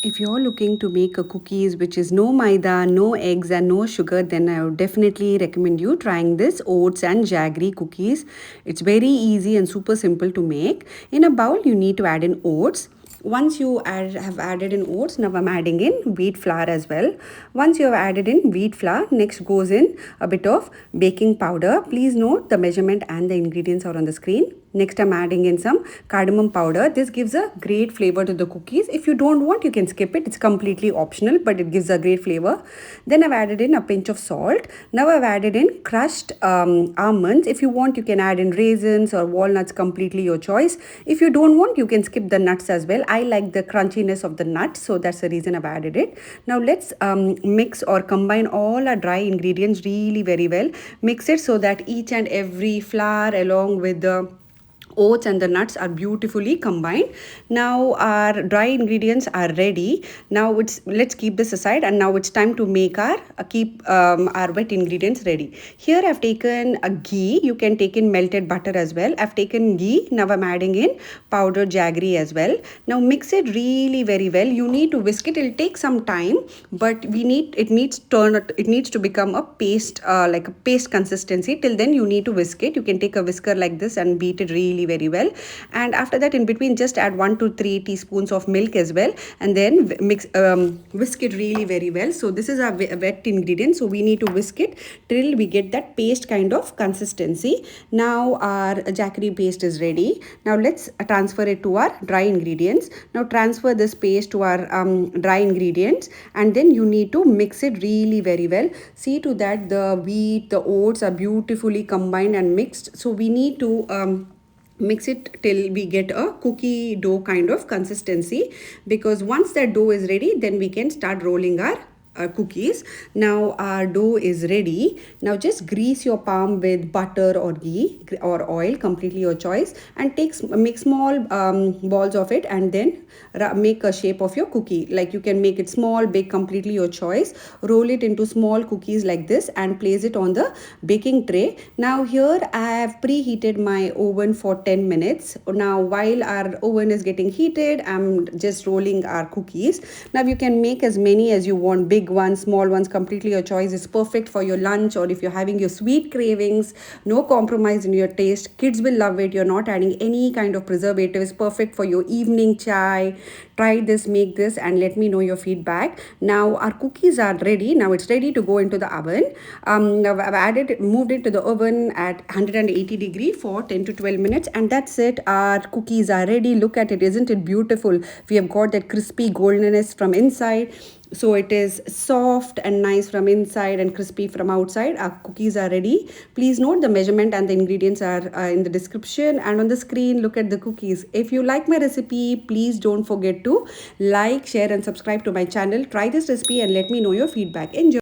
If you're looking to make a cookies which is no maida, no eggs and no sugar, then I would definitely recommend you trying this oats and jaggery cookies. It's very easy and super simple to make. In a bowl, you need to add in oats. Once you have added in oats, now I'm adding in wheat flour as well. Once you have added in wheat flour, next goes in a bit of baking powder. Please note the measurement and the ingredients are on the screen. Next, I'm adding in some cardamom powder. This gives a great flavor to the cookies. If you don't want, you can skip it. It's completely optional, but it gives a great flavor. Then I've added in a pinch of salt. Now I've added in crushed almonds. If you want, you can add in raisins or walnuts, completely your choice. If you don't want, you can skip the nuts as well. I like the crunchiness of the nuts, so that's the reason I've added it. Now let's mix or combine all our dry ingredients really very well. Mix it so that each and every flour along with the oats and the nuts are beautifully combined. Now our dry ingredients are ready. Now let's keep this aside, and now it's time to make our keep our wet ingredients ready. Here I've taken a ghee. You can take in melted butter as well. I've taken ghee. Now I'm adding in powdered jaggery as well. Now mix it really very well. You need to whisk it. It'll take some time, but it needs to become a paste, like a paste consistency. Till then you need to whisk it. You can take a whisker like this and beat it really very well. And after that, in between, just add 1 to 3 teaspoons of milk as well, and then whisk it really very well. So this is our wet ingredient, so we need to whisk it till we get that paste kind of consistency. Now our jaggery paste is ready. Now let's transfer it to our dry ingredients. Now transfer this paste to our dry ingredients, and then you need to mix it really very well. See to that the wheat, the oats are beautifully combined and mixed. So we need to mix it till we get a cookie dough kind of consistency, because once that dough is ready, then we can start rolling our cookies. Now our dough is ready. Now just grease your palm with butter or ghee or oil, completely your choice, and make small balls of it, and then make a shape of your cookie. Like you can make it small, big, completely your choice. Roll it into small cookies like this and place it on the baking tray. Now here I have preheated my oven for 10 minutes. Now while our oven is getting heated, I'm just rolling our cookies. Now you can make as many as you want, big ones, small ones, completely your choice. Is perfect for your lunch, or if you're having your sweet cravings. No compromise in your taste. Kids will love it. You're not adding any kind of preservatives. Perfect for your evening chai. Try this, make this, and let me know your feedback. Now our cookies are ready. Now it's ready to go into the oven. Now I've moved it to the oven at 180 degree for 10 to 12 minutes, and that's it. Our cookies are ready. Look at it. Isn't it beautiful? We have got that crispy goldenness from inside. So it is soft and nice from inside and crispy from outside. Our cookies are ready. Please note the measurement and the ingredients are in the description and on the screen. Look at the cookies. If you like my recipe, please don't forget to like, share and subscribe to my channel. Try this recipe and let me know your feedback. Enjoy.